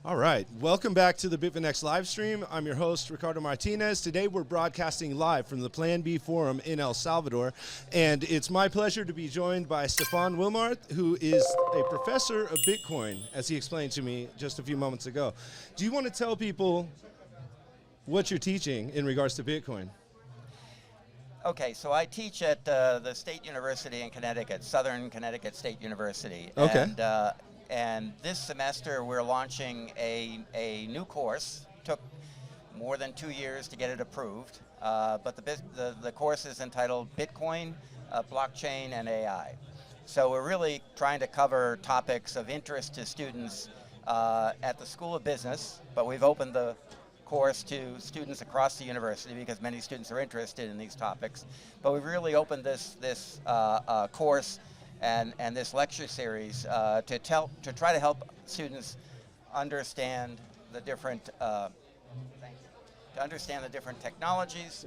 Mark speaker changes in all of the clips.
Speaker 1: All right, welcome back to the Bitfinex live stream. I'm your host, Ricardo Martinez. Today we're broadcasting live from the Plan B Forum in El Salvador, and it's my pleasure to be joined by Stefan Wilmarth, who is a professor of Bitcoin, as he explained to me just a few moments ago. Do you want to tell people what you're teaching in regards to Bitcoin?
Speaker 2: Okay, so I teach at the State University in Connecticut, Southern Connecticut State University.
Speaker 1: Okay.
Speaker 2: And this semester we're launching a new course. Took more than 2 years to get it approved, but the course is entitled Bitcoin, Blockchain, and AI. So we're really trying to cover topics of interest to students at the School of Business, but we've opened the course to students across the university because many students are interested in these topics. But we've really opened this course and this lecture series to try to help students understand the different technologies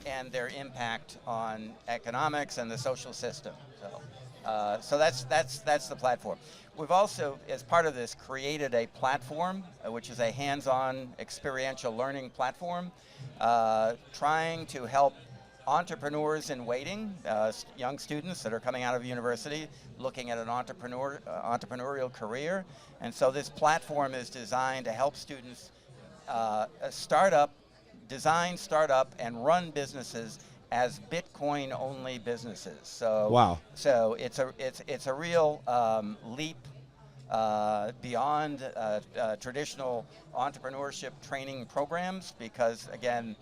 Speaker 2: and their impact on economics and the social system. So that's the platform. We've also, as part of this, created a platform, which is a hands-on experiential learning platform, trying to help entrepreneurs in waiting, young students that are coming out of university, looking at an entrepreneurial career. And so this platform is designed to help students design, start up, and run businesses as Bitcoin-only businesses. So,
Speaker 1: wow.
Speaker 2: So it's a real leap beyond traditional entrepreneurship training programs, because again,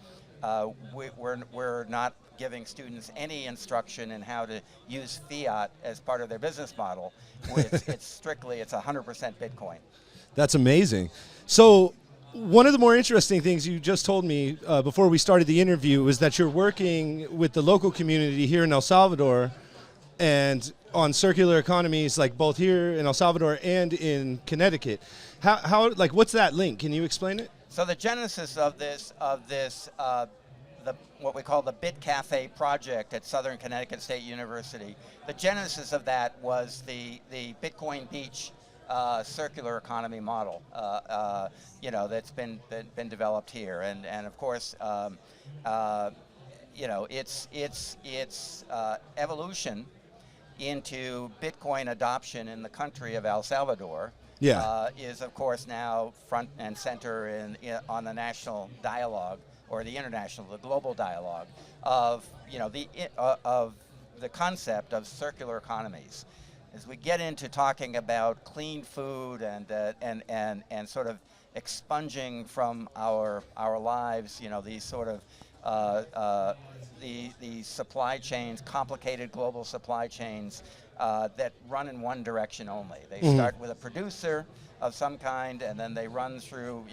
Speaker 2: we're not giving students any instruction in how to use fiat as part of their business model. It's 100% Bitcoin.
Speaker 1: That's amazing. So one of the more interesting things you just told me before we started the interview was that you're working with the local community here in El Salvador and on circular economies, like both here in El Salvador and in Connecticut. How what's that link? Can you explain it?
Speaker 2: So the genesis of this what we call the Bit Café project at Southern Connecticut State University, the genesis of that was the Bitcoin Beach circular economy model, that's been developed here, and of course, its evolution into Bitcoin adoption in the country of El Salvador.
Speaker 1: Yeah.
Speaker 2: Is of course now front and center on the national dialogue, or the global dialogue of the concept of circular economies. As we get into talking about clean food and sort of expunging from our lives, these sort of the supply chains, complicated global supply chains that run in one direction only. They start with a producer of some kind, and then they run through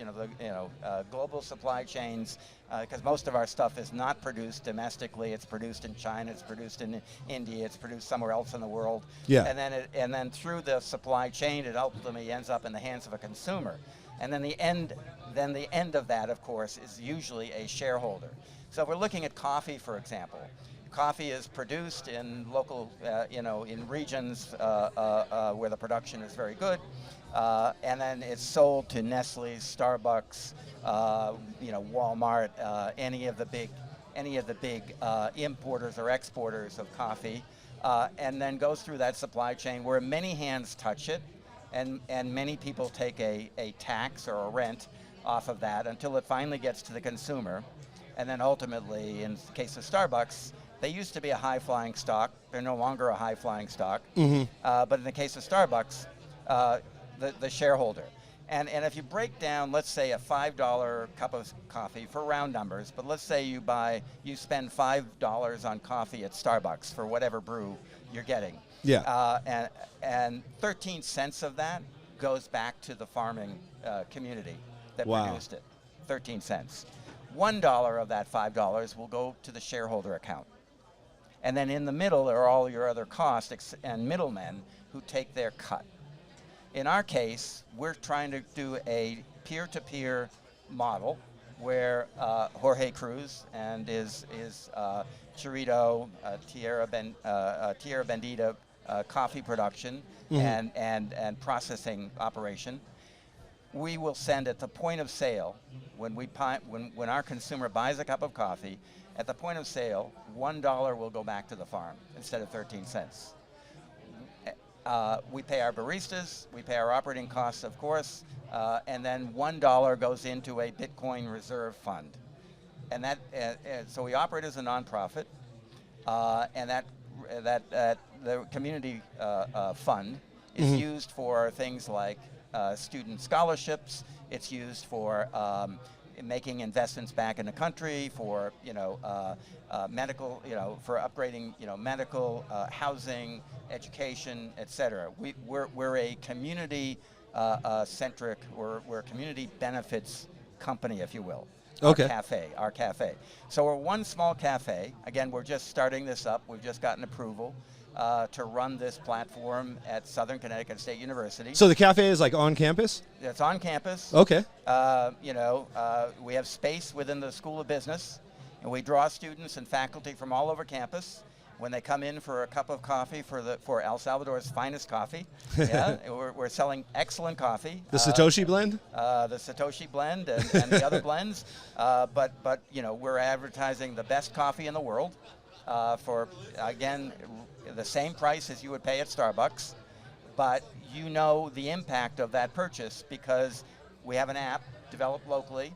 Speaker 2: global supply chains, because most of our stuff is not produced domestically. It's produced in China, it's produced in India, it's produced somewhere else in the world.
Speaker 1: Yeah.
Speaker 2: And then through the supply chain, it ultimately ends up in the hands of a consumer. And then the end of that, of course, is usually a shareholder. So if we're looking at coffee, for example. Coffee is produced in local, in regions where the production is very good, and then it's sold to Nestle, Starbucks, Walmart, any of the big importers or exporters of coffee, and then goes through that supply chain where many hands touch it, and many people take a tax or a rent off of that until it finally gets to the consumer, and then ultimately, in the case of Starbucks, they used to be a high-flying stock. They're no longer a high-flying stock. But in the case of Starbucks, the shareholder. And if you break down, let's say, a $5 cup of coffee, for round numbers, but let's say you spend $5 on coffee at Starbucks for whatever brew you're getting.
Speaker 1: Yeah.
Speaker 2: And 13 cents of that goes back to the farming community that produced it. 13 cents. $1 of that $5 will go to the shareholder account. And then in the middle are all your other costs and middlemen who take their cut. In our case, we're trying to do a peer-to-peer model where Jorge Cruz and his Churrito, Tierra Bendita coffee production and processing operation we will send at the point of sale, when our consumer buys a cup of coffee, at the point of sale, $1 will go back to the farm instead of 13 cents. We pay our baristas, we pay our operating costs, of course, and then $1 goes into a Bitcoin reserve fund. And so we operate as a nonprofit, and the community fund is used for things like student scholarships. It's used for making investments back in the country, for medical, for upgrading, medical, housing, education, etc. We're a community centric, we're a community benefits company, if you will.
Speaker 1: Okay.
Speaker 2: Our cafe. So we're one small cafe. Again, we're just starting this up. We've just gotten approval to run this platform at Southern Connecticut State University.
Speaker 1: So the cafe is like on campus?
Speaker 2: It's on campus.
Speaker 1: Okay.
Speaker 2: We have space within the School of Business, and we draw students and faculty from all over campus. When they come in for a cup of coffee for El Salvador's finest coffee, we're selling excellent coffee.
Speaker 1: The Satoshi blend?
Speaker 2: The Satoshi blend and the other blends, but we're advertising the best coffee in the world for, again, the same price as you would pay at Starbucks, but the impact of that purchase because we have an app developed locally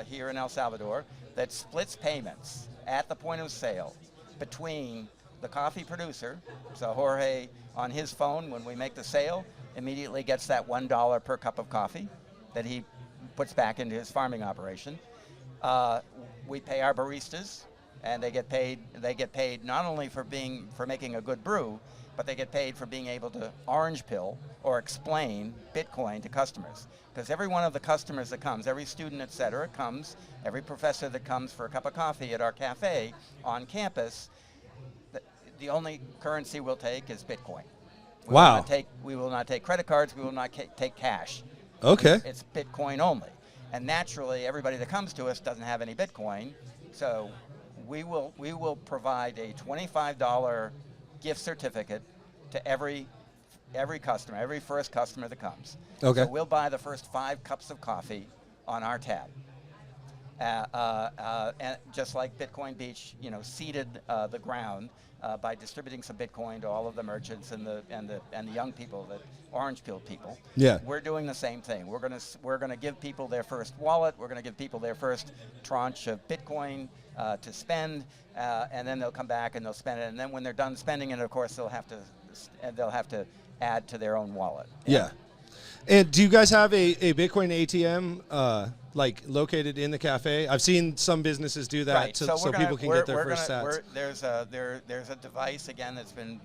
Speaker 2: here in El Salvador that splits payments at the point of sale between the coffee producer. So Jorge, on his phone, when we make the sale, immediately gets that $1 per cup of coffee that he puts back into his farming operation. We pay our baristas, and they get paid not only for making a good brew, but they get paid for being able to orange pill or explain Bitcoin to customers. Because every one of the customers that comes, every student, et cetera, comes, every professor that comes for a cup of coffee at our cafe on campus, the only currency we'll take is Bitcoin.
Speaker 1: Wow.
Speaker 2: We will not take credit cards, we will not take cash.
Speaker 1: Okay.
Speaker 2: It's Bitcoin only. And naturally, everybody that comes to us doesn't have any Bitcoin, so we will provide a $25 gift certificate to every customer, every first customer that comes.
Speaker 1: Okay.
Speaker 2: So we'll buy the first 5 cups of coffee on our tab. And just like Bitcoin Beach, seeded the ground by distributing some Bitcoin to all of the merchants and the young people, the orange pill people.
Speaker 1: Yeah.
Speaker 2: We're doing the same thing. We're gonna give people their first wallet. We're gonna give people their first tranche of Bitcoin to spend, and then they'll come back and they'll spend it. And then when they're done spending it, of course, they'll have to add to their own wallet.
Speaker 1: Yeah. And do you guys have a Bitcoin ATM located in the cafe? I've seen some businesses do that,
Speaker 2: right.
Speaker 1: so people can get their first sats.
Speaker 2: There's a device again that's been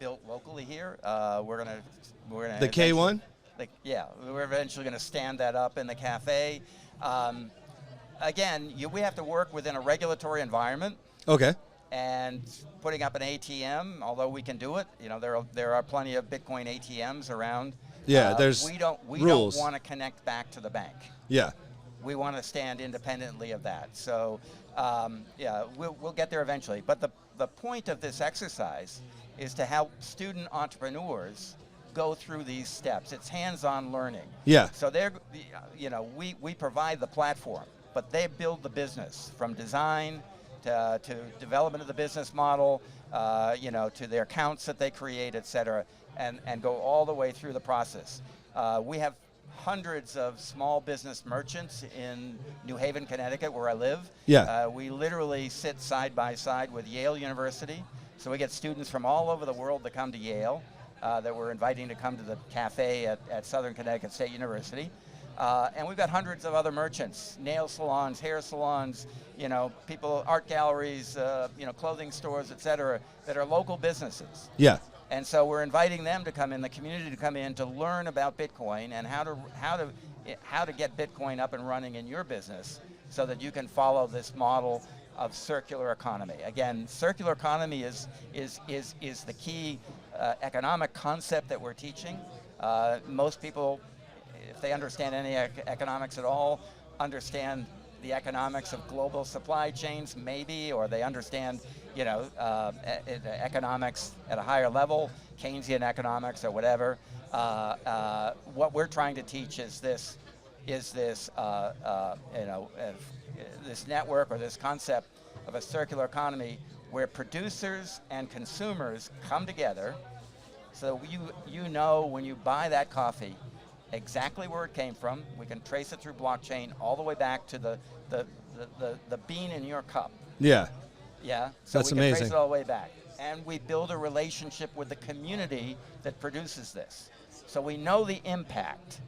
Speaker 2: built locally here. We're gonna
Speaker 1: the K1.
Speaker 2: We're eventually gonna stand that up in the cafe. Again, we have to work within a regulatory environment.
Speaker 1: Okay.
Speaker 2: And putting up an ATM, although we can do it, there are plenty of Bitcoin ATMs around.
Speaker 1: Yeah, there's
Speaker 2: we
Speaker 1: rules.
Speaker 2: don't want to connect back to the bank.
Speaker 1: Yeah.
Speaker 2: We want to stand independently of that. So, we'll get there eventually. But the point of this exercise is to help student entrepreneurs go through these steps. It's hands-on learning.
Speaker 1: Yeah.
Speaker 2: So we provide the platform, but they build the business from design to development of the business model, to their accounts that they create, et cetera, and go all the way through the process. We have hundreds of small business merchants in New Haven, Connecticut, where I live.
Speaker 1: Yeah.
Speaker 2: We literally sit side by side with Yale University. So we get students from all over the world that come to Yale that we're inviting to come to the cafe at Southern Connecticut State University. And we've got hundreds of other merchants, nail salons, hair salons, people, art galleries, clothing stores, et cetera, that are local businesses.
Speaker 1: Yeah.
Speaker 2: And so we're inviting them to come in, the community to come in to learn about Bitcoin and how to get Bitcoin up and running in your business so that you can follow this model of circular economy. Again, circular economy is the key economic concept that we're teaching. Most people, if they understand any economics at all, understand the economics of global supply chains, maybe, or they understand, economics at a higher level, Keynesian economics or whatever. What we're trying to teach is this network or this concept of a circular economy where producers and consumers come together, so you know when you buy that coffee exactly where it came from. We can trace it through blockchain all the way back to the bean in your cup.
Speaker 1: Yeah.
Speaker 2: Yeah. So
Speaker 1: that's
Speaker 2: we can
Speaker 1: amazing.
Speaker 2: trace it all the way back. And we build a relationship with the community that produces this. So we know the impact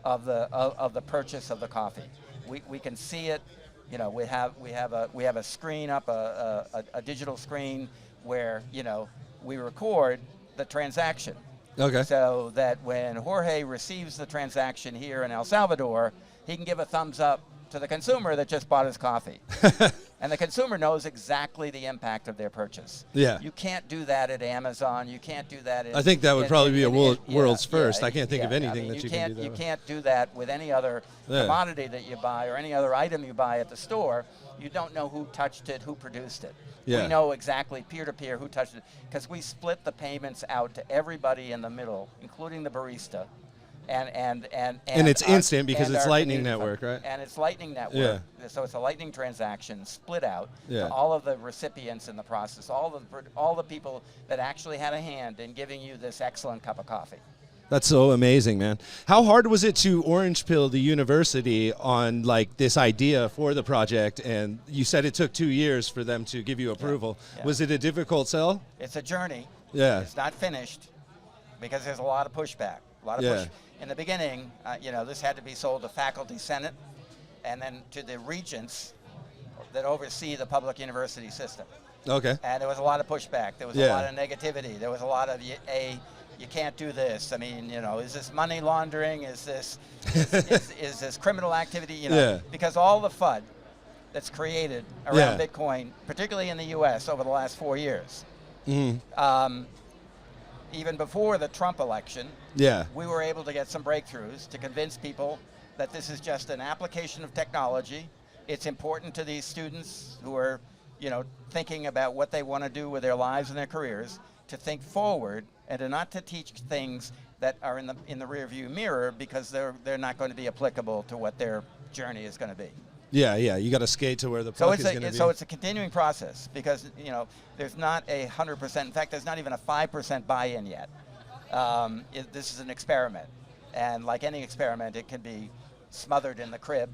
Speaker 2: of the purchase of the coffee. We can see it. We have a screen up, a digital screen where we record the transaction.
Speaker 1: Okay.
Speaker 2: So that when Jorge receives the transaction here in El Salvador, he can give a thumbs up to the consumer that just bought his coffee. And the consumer knows exactly the impact of their purchase.
Speaker 1: Yeah.
Speaker 2: You can't do that at Amazon. You can't do that
Speaker 1: I think that would probably be a world's first. I can't think of anything that you can do that
Speaker 2: You
Speaker 1: with.
Speaker 2: can't do that with any other commodity that you buy or any other item you buy at the store. You don't know who touched it, who produced it.
Speaker 1: Yeah.
Speaker 2: We know exactly peer-to-peer who touched it because we split the payments out to everybody in the middle, including the barista. And
Speaker 1: it's instant because it's Lightning Network, right?
Speaker 2: And it's Lightning Network. Yeah. So it's a Lightning transaction split out to all of the recipients in the process, all the people that actually had a hand in giving you this excellent cup of coffee.
Speaker 1: That's so amazing, man. How hard was it to orange pill the university on like this idea for the project? And you said it took 2 years for them to give you approval. Yeah. Was it a difficult sell?
Speaker 2: It's a journey.
Speaker 1: Yeah.
Speaker 2: It's not finished because there's a lot of pushback. A lot of push. In the beginning, this had to be sold to faculty senate and then to the regents that oversee the public university system.
Speaker 1: Okay.
Speaker 2: And there was a lot of pushback. There was a lot of negativity. There was a lot of, you can't do this. I mean, is this money laundering? Is this is this criminal activity? Because all the FUD that's created around Bitcoin, particularly in the U.S. over the last 4 years, even before the Trump election, we were able to get some breakthroughs to convince people that this is just an application of technology. It's important to these students who are, thinking about what they want to do with their lives and their careers, to think forward and not to teach things that are in the rearview mirror because they're not going to be applicable to what their journey is going to be. Yeah. You
Speaker 1: got to skate to where the puck is going to be.
Speaker 2: So it's a continuing process because there's not 100%. In fact, there's not even a 5% buy-in yet. This is an experiment, and like any experiment, it can be smothered in the crib.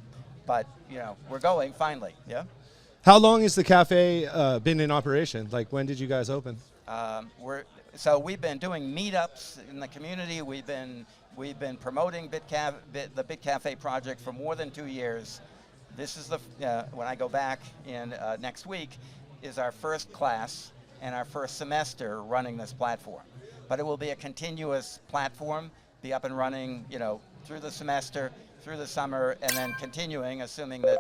Speaker 2: But we're going finally. Yeah.
Speaker 1: How long has the cafe been in operation? Like, when did you guys open?
Speaker 2: We've been doing meetups in the community. We've been promoting the Bit Cafe project for more than 2 years. This is when I go back in next week, is our first class and our first semester running this platform. But it will be a continuous platform, be up and running, through the semester, through the summer, and then continuing, assuming that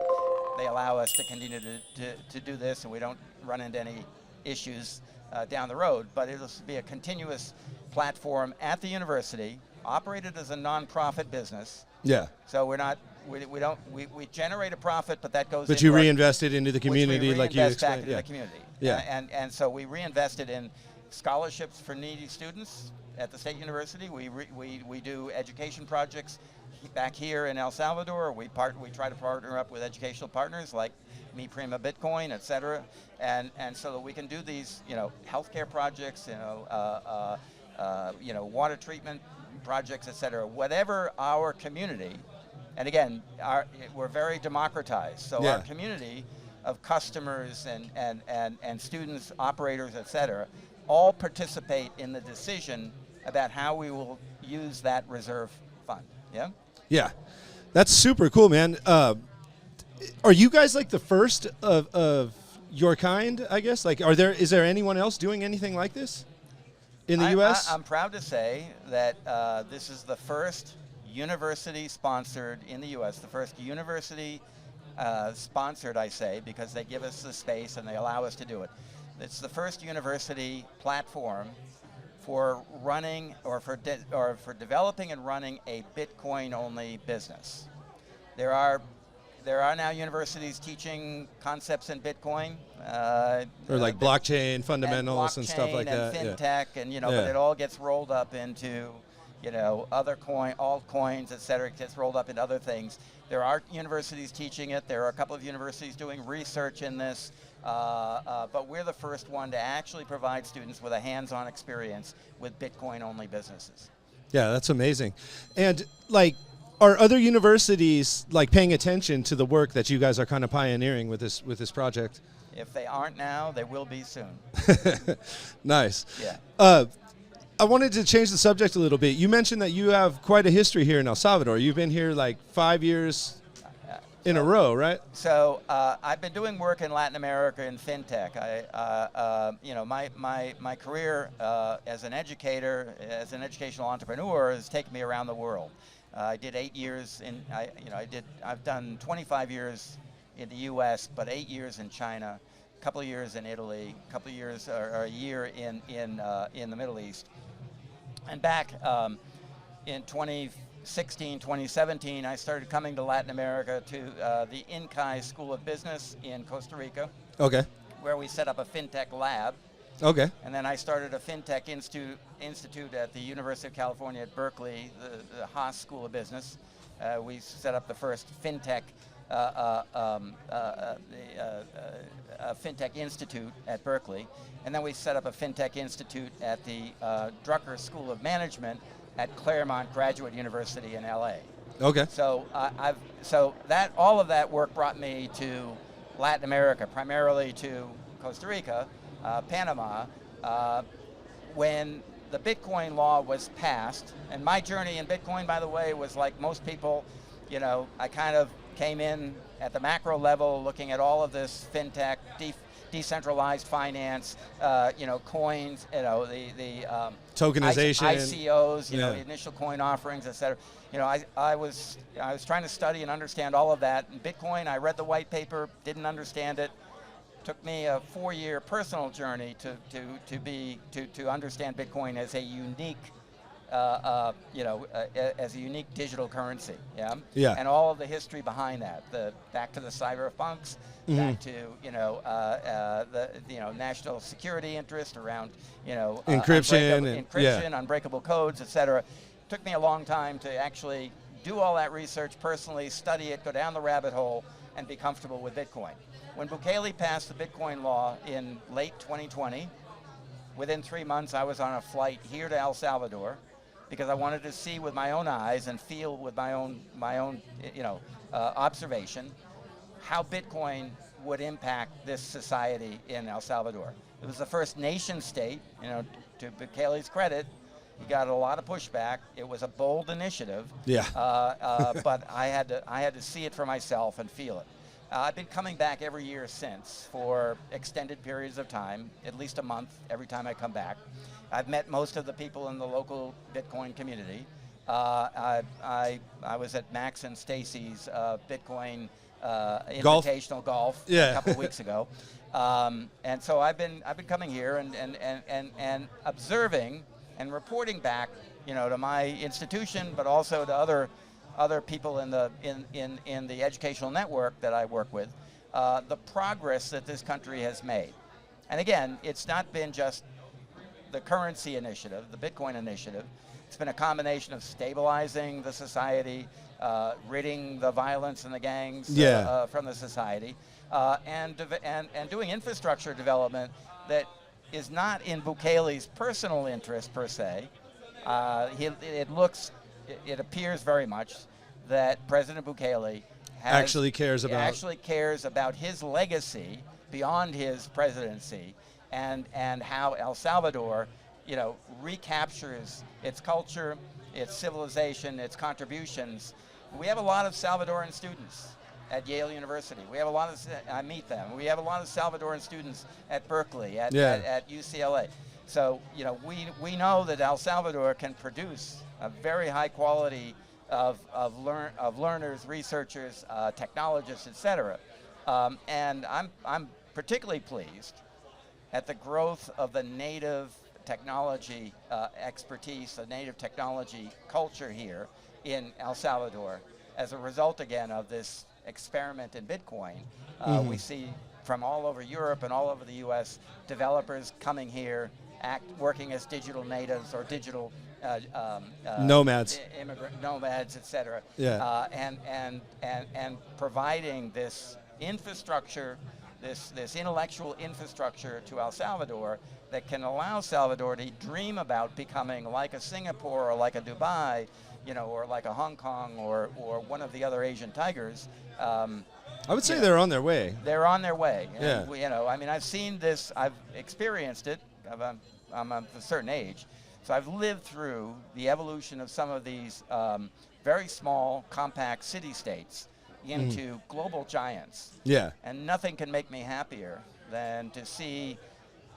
Speaker 2: they allow us to continue to do this and we don't run into any issues down the road. But it'll be a continuous platform at the university, operated as a nonprofit business.
Speaker 1: Yeah.
Speaker 2: So we're not. We generate a profit, but that goes.
Speaker 1: But you reinvest it into the community, like you explained.
Speaker 2: Back into the community. Yeah. And so we reinvested in scholarships for needy students at the State University. We do education projects back here in El Salvador. We try to partner up with educational partners like Mi Prima Bitcoin, et cetera, and so that we can do these healthcare projects, water treatment projects, et cetera. Whatever our community. And again, we're very democratized. So our community of customers and students, operators, et cetera, all participate in the decision about how we will use that reserve fund. Yeah?
Speaker 1: Yeah. That's super cool, man. Are you guys like the first of your kind, I guess? Like, is there anyone else doing anything like this in the U.S.?
Speaker 2: I'm proud to say that this is the first university sponsored in the U.S., the first university sponsored, I say, because they give us the space and they allow us to do it. It's the first university platform for running or for developing and running a Bitcoin-only business. There are there are now universities teaching concepts in Bitcoin.
Speaker 1: Or like blockchain fundamentals and stuff like that.
Speaker 2: And fintech, and but it all gets rolled up into, other altcoins, et cetera. It gets rolled up into other things. There are universities teaching it. There are a couple of universities doing research in this. But we're the first one to actually provide students with a hands-on experience with Bitcoin-only businesses.
Speaker 1: Yeah, that's amazing. And are other universities paying attention to the work that you guys are kind of pioneering with this project?
Speaker 2: If they aren't now, they will be soon.
Speaker 1: Nice.
Speaker 2: Yeah.
Speaker 1: I wanted to change the subject a little bit. You mentioned that you have quite a history here in El Salvador. You've been here 5 years in a row, right?
Speaker 2: So I've been doing work in Latin America in fintech. My career as an educator, as an educational entrepreneur, has taken me around the world. I did 8 years I've done 25 years in the U.S., but 8 years in China, a couple of years in Italy, a couple of years or a year in the Middle East, and back in 2016, 2017, I started coming to Latin America to the INCAI School of Business in Costa Rica.
Speaker 1: Okay.
Speaker 2: Where we set up a fintech lab.
Speaker 1: Okay.
Speaker 2: And then I started a fintech institute at the University of California at Berkeley, the Haas School of Business. We set up the first fintech fintech institute at Berkeley, and then we set up a fintech institute at the Drucker School of Management at Claremont Graduate University in LA.
Speaker 1: Okay.
Speaker 2: So all of that work brought me to Latin America, primarily to Costa Rica, Panama, when the Bitcoin law was passed. And my journey in Bitcoin, by the way, was like most people. I kind of came in at the macro level, looking at all of this fintech, decentralized finance, coins, the
Speaker 1: tokenization,
Speaker 2: ICOs, the initial coin offerings, et cetera. I was trying to study and understand all of that. And Bitcoin, I read the white paper, didn't understand it. Took me a 4-year personal journey to understand Bitcoin as a unique, as a unique digital currency. Yeah. And all of the history behind that, back to the cyberpunks, back to the national security interest around
Speaker 1: encryption,
Speaker 2: unbreakable codes, etc. Took me a long time to actually do all that research personally, study it, go down the rabbit hole, and be comfortable with Bitcoin. When Bukele passed the Bitcoin law in late 2020, within 3 months I was on a flight here to El Salvador because I wanted to see with my own eyes and feel with my own observation how Bitcoin would impact this society in El Salvador. It was the first nation state, to Bukele's credit. He got a lot of pushback. It was a bold initiative.
Speaker 1: Yeah.
Speaker 2: But I had to see it for myself and feel it. I've been coming back every year since for extended periods of time, at least a month every time I come back. I've met most of the people in the local Bitcoin community. I was at Max and Stacy's Bitcoin Invitational Golf a couple of weeks ago. And so I've been coming here and observing and reporting back, to my institution, but also to other people in the educational network that I work with, the progress that this country has made. And again, it's not been just the currency initiative, the Bitcoin initiative. It's been a combination of stabilizing the society, ridding the violence and the gangs from the society, and doing infrastructure development that is not in Bukele's personal interest per se. It appears very much that President Bukele actually cares about his legacy beyond his presidency, and how El Salvador, recaptures its culture, its civilization, its contributions. We have a lot of Salvadoran students at Yale University. I meet them. We have a lot of Salvadoran students at Berkeley, at UCLA. So, we know that El Salvador can produce a very high quality of learners, researchers, technologists, etc. And I'm particularly pleased at the growth of the native technology expertise, the native technology culture here in El Salvador, as a result again of this experiment in Bitcoin. We see from all over Europe and all over the U.S. developers coming here, working as digital natives or digital
Speaker 1: nomads,
Speaker 2: immigrant nomads, etc.
Speaker 1: Yeah.
Speaker 2: And providing this infrastructure, this intellectual infrastructure to El Salvador that can allow Salvador to dream about becoming like a Singapore or like a Dubai, or like a Hong Kong or one of the other Asian tigers.
Speaker 1: I would say they're on their way.
Speaker 2: They're on their way.
Speaker 1: Yeah.
Speaker 2: And I've seen this, I've experienced it. I'm of a certain age, so I've lived through the evolution of some of these very small, compact city-states into global giants.
Speaker 1: Yeah.
Speaker 2: And nothing can make me happier than to see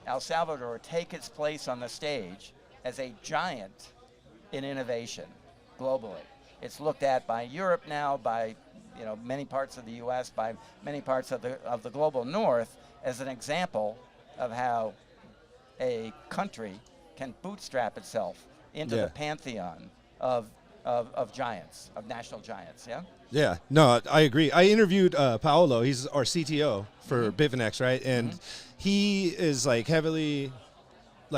Speaker 2: El Salvador take its place on the stage as a giant in innovation globally. It's looked at by Europe now, by many parts of the U.S., by many parts of the global North as an example of how a country can bootstrap itself into the pantheon of giants, of national giants. Yeah.
Speaker 1: Yeah, no, I agree. I interviewed Paolo. He's our CTO for Bitfinex, right? And he is like heavily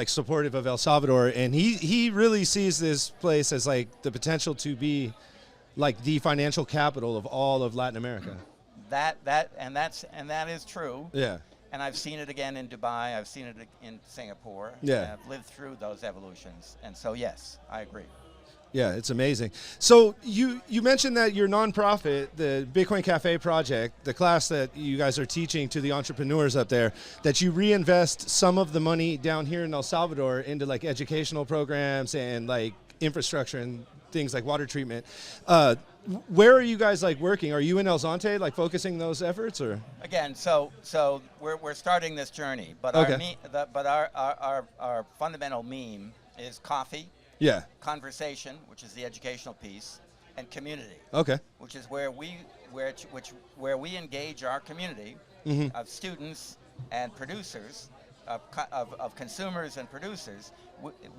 Speaker 1: supportive of El Salvador, and he really sees this place as like the potential to be like the financial capital of all of Latin America.
Speaker 2: That is true.
Speaker 1: Yeah.
Speaker 2: And I've seen it again in Dubai. I've seen it in Singapore.
Speaker 1: Yeah.
Speaker 2: And I've lived through those evolutions, and so yes, I agree.
Speaker 1: Yeah, it's amazing. So you mentioned that your nonprofit, the Bitcoin Cafe project, the class that you guys are teaching to the entrepreneurs up there, that you reinvest some of the money down here in El Salvador into like educational programs and like infrastructure and things like water treatment. Where are you guys like working? Are you in El Zonte like focusing those efforts, or?
Speaker 2: Again, so we're starting this journey, but our fundamental meme is coffee.
Speaker 1: Yeah.
Speaker 2: Conversation, which is the educational piece, and community.
Speaker 1: Okay.
Speaker 2: Which is where we engage our community of students and producers, of consumers and producers.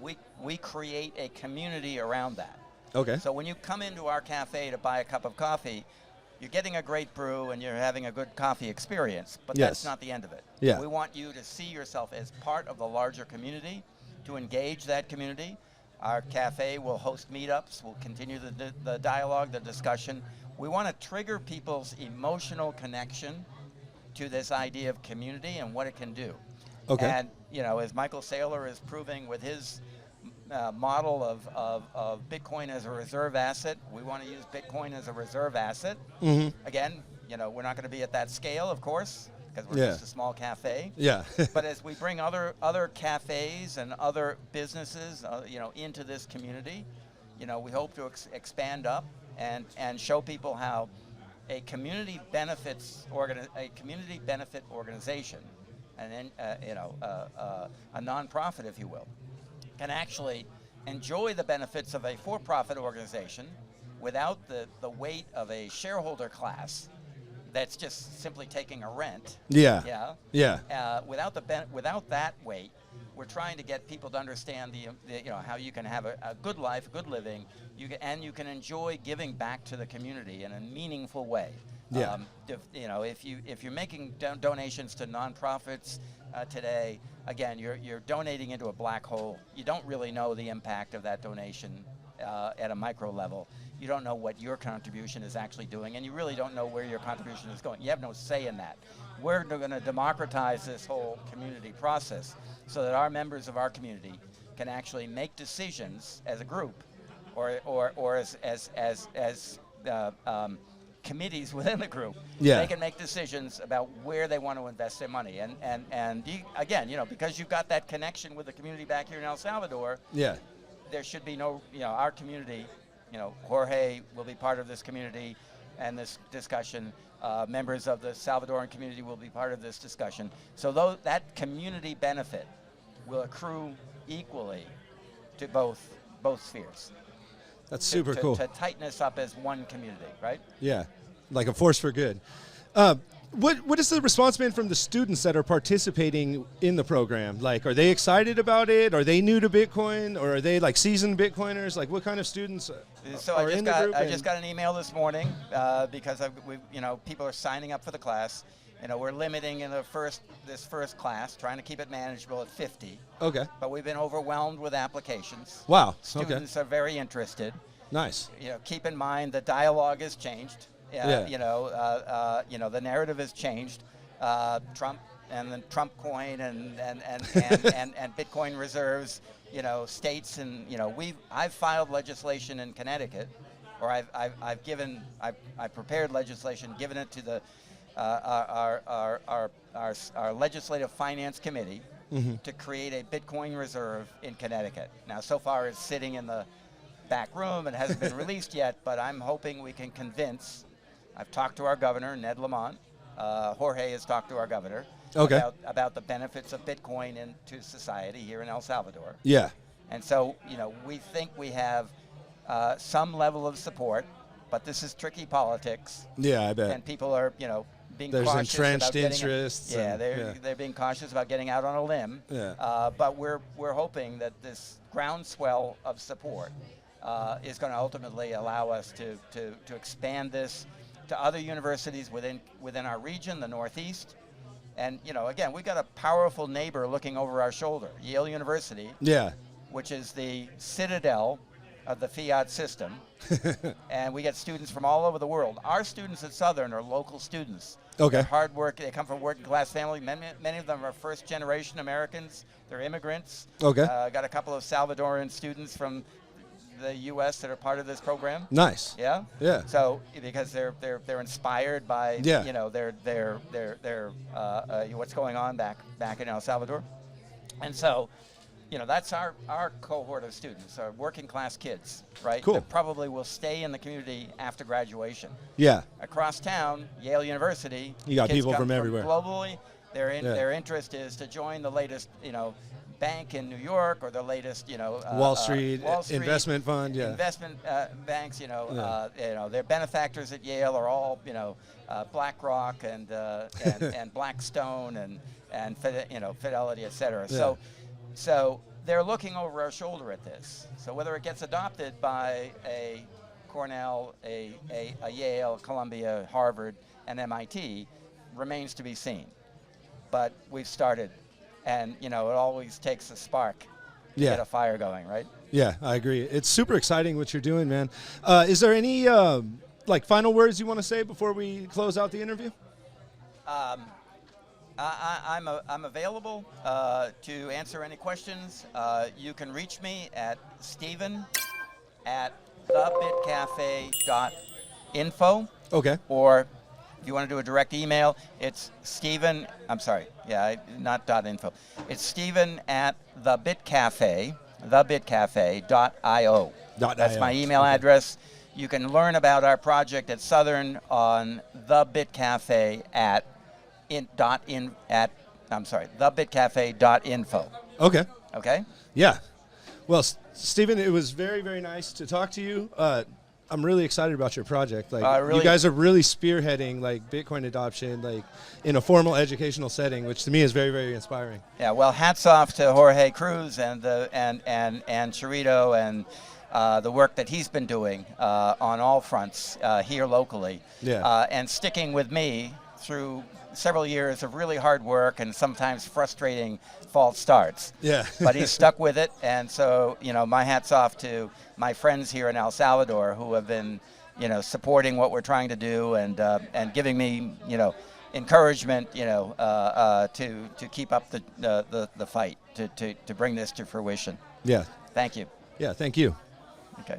Speaker 2: We create a community around that.
Speaker 1: Okay.
Speaker 2: So when you come into our cafe to buy a cup of coffee, you're getting a great brew and you're having a good coffee experience, but that's not the end of it.
Speaker 1: Yeah.
Speaker 2: We want you to see yourself as part of the larger community, to engage that community. Our cafe will host meetups. We'll continue the dialogue, the discussion. We want to trigger people's emotional connection to this idea of community and what it can do.
Speaker 1: Okay.
Speaker 2: And as Michael Saylor is proving with his model of Bitcoin as a reserve asset, we want to use Bitcoin as a reserve asset. Again, we're not going to be at that scale, of course, because we're just a small cafe.
Speaker 1: Yeah.
Speaker 2: But as we bring other cafes and other businesses, into this community, we hope to expand up and show people how a community benefit organization, and then a nonprofit, if you will, can actually enjoy the benefits of a for-profit organization without the weight of a shareholder class that's just simply taking a rent.
Speaker 1: Yeah.
Speaker 2: Without that weight, we're trying to get people to understand how you can have a good life, good living, and you can enjoy giving back to the community in a meaningful way.
Speaker 1: Yeah.
Speaker 2: If you're making donations to nonprofits today, again, you're donating into a black hole. You don't really know the impact of that donation at a micro level. You don't know what your contribution is actually doing, and you really don't know where your contribution is going. You have no say in that. We're going to democratize this whole community process so that our members of our community can actually make decisions as a group, or as committees within the group.
Speaker 1: Yeah.
Speaker 2: They can make decisions about where they want to invest their money. And again, because you've got that connection with the community back here in El Salvador.
Speaker 1: Yeah.
Speaker 2: There should be no, our community. Jorge will be part of this community and this discussion. Members of the Salvadoran community will be part of this discussion. So that community benefit will accrue equally to both spheres.
Speaker 1: That's super cool.
Speaker 2: To tighten us up as one community, right?
Speaker 1: Yeah, like a force for good. What has the response been from the students that are participating in the program? Like, are they excited about it? Are they new to Bitcoin, or are they like seasoned Bitcoiners? Like, what kind of students
Speaker 2: So
Speaker 1: are in the group?
Speaker 2: I just got an email this morning because people are signing up for the class. We're limiting in this first class, trying to keep it manageable at 50.
Speaker 1: Okay.
Speaker 2: But we've been overwhelmed with applications.
Speaker 1: Wow.
Speaker 2: Students are very interested.
Speaker 1: Nice.
Speaker 2: Keep in mind the dialogue has changed. The narrative has changed. Trump and the Trump coin and Bitcoin reserves. States and I've filed legislation in Connecticut, or I've prepared legislation, given it to the our legislative finance committee to create a Bitcoin reserve in Connecticut. Now, so far it's sitting in the back room and hasn't been released yet, but I'm hoping we can convince. I've talked to our governor, Ned Lamont. Jorge has talked to our governor about the benefits of Bitcoin into society here in El Salvador.
Speaker 1: Yeah.
Speaker 2: And so, we think we have some level of support, but this is tricky politics.
Speaker 1: Yeah, I bet.
Speaker 2: And people are, being
Speaker 1: There's
Speaker 2: cautious
Speaker 1: entrenched
Speaker 2: about getting
Speaker 1: interests.
Speaker 2: they're being cautious about getting out on a limb.
Speaker 1: Yeah.
Speaker 2: But we're hoping that this groundswell of support is going to ultimately allow us to expand this to other universities within our region, the Northeast. And, again, we've got a powerful neighbor looking over our shoulder, Yale University, which is the citadel of the fiat system. And we get students from all over the world. Our students at Southern are local students.
Speaker 1: Okay.
Speaker 2: They're hard work. They come from working class family. Many of them are first generation Americans. They're immigrants.
Speaker 1: Okay.
Speaker 2: Got a couple of Salvadoran students from the U.S. that are part of this program.
Speaker 1: Nice.
Speaker 2: Yeah.
Speaker 1: Yeah.
Speaker 2: So because they're inspired by their what's going on back in El Salvador, and so that's our cohort of students, our working class kids, right?
Speaker 1: Cool.
Speaker 2: That probably will stay in the community after graduation.
Speaker 1: Yeah.
Speaker 2: Across town, Yale University.
Speaker 1: You got
Speaker 2: kids
Speaker 1: people
Speaker 2: come
Speaker 1: from everywhere.
Speaker 2: Globally, their interest is to join the latest bank in New York, or the latest
Speaker 1: Wall Street investment fund.
Speaker 2: Investment banks. Their benefactors at Yale are all BlackRock and Blackstone and Fidelity, et cetera.
Speaker 1: Yeah.
Speaker 2: So they're looking over our shoulder at this. So whether it gets adopted by a Cornell, a Yale, Columbia, Harvard, and MIT remains to be seen. But we've started, and it always takes a spark to get a fire going, right?
Speaker 1: Yeah, I agree. It's super exciting what you're doing, man. Is there any final words you want to say before we close out the interview?
Speaker 2: I'm available to answer any questions. You can reach me at Steven@thebitcafe.info.
Speaker 1: Okay.
Speaker 2: Or if you want to do a direct email, it's Steven. I'm sorry. Yeah, not .info. It's Steven@thebitcafe.io. That's my email address. You can learn about our project at Southern on thebitcafe.info.
Speaker 1: Okay.
Speaker 2: Okay?
Speaker 1: Yeah. Well, Steven, it was very, very nice to talk to you. I'm really excited about your project. You guys are really spearheading Bitcoin adoption in a formal educational setting, which to me is very, very inspiring.
Speaker 2: Yeah. Well, hats off to Jorge Cruz and Chirito and the work that he's been doing on all fronts here locally.
Speaker 1: Yeah.
Speaker 2: And sticking with me through several years of really hard work and sometimes frustrating false starts.
Speaker 1: Yeah.
Speaker 2: But he's stuck with it, and so my hat's off to my friends here in El Salvador who have been supporting what we're trying to do and giving me encouragement to keep up the fight to bring this to fruition.
Speaker 1: Yeah.
Speaker 2: Thank you.
Speaker 1: Yeah. Thank you.
Speaker 2: Okay.